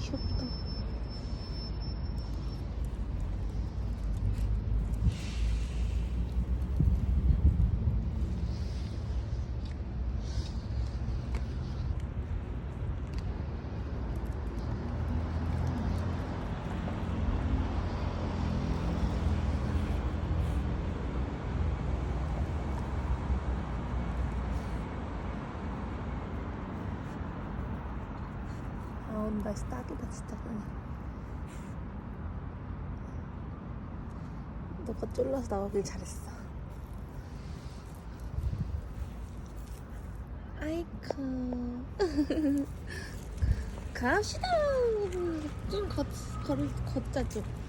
귀엽다. 오늘 날씨 딱이다 진짜. 그냥 너가 쫄라서 나오길 잘했어. 아이쿠. 갑시다. 좀 걷자 좀.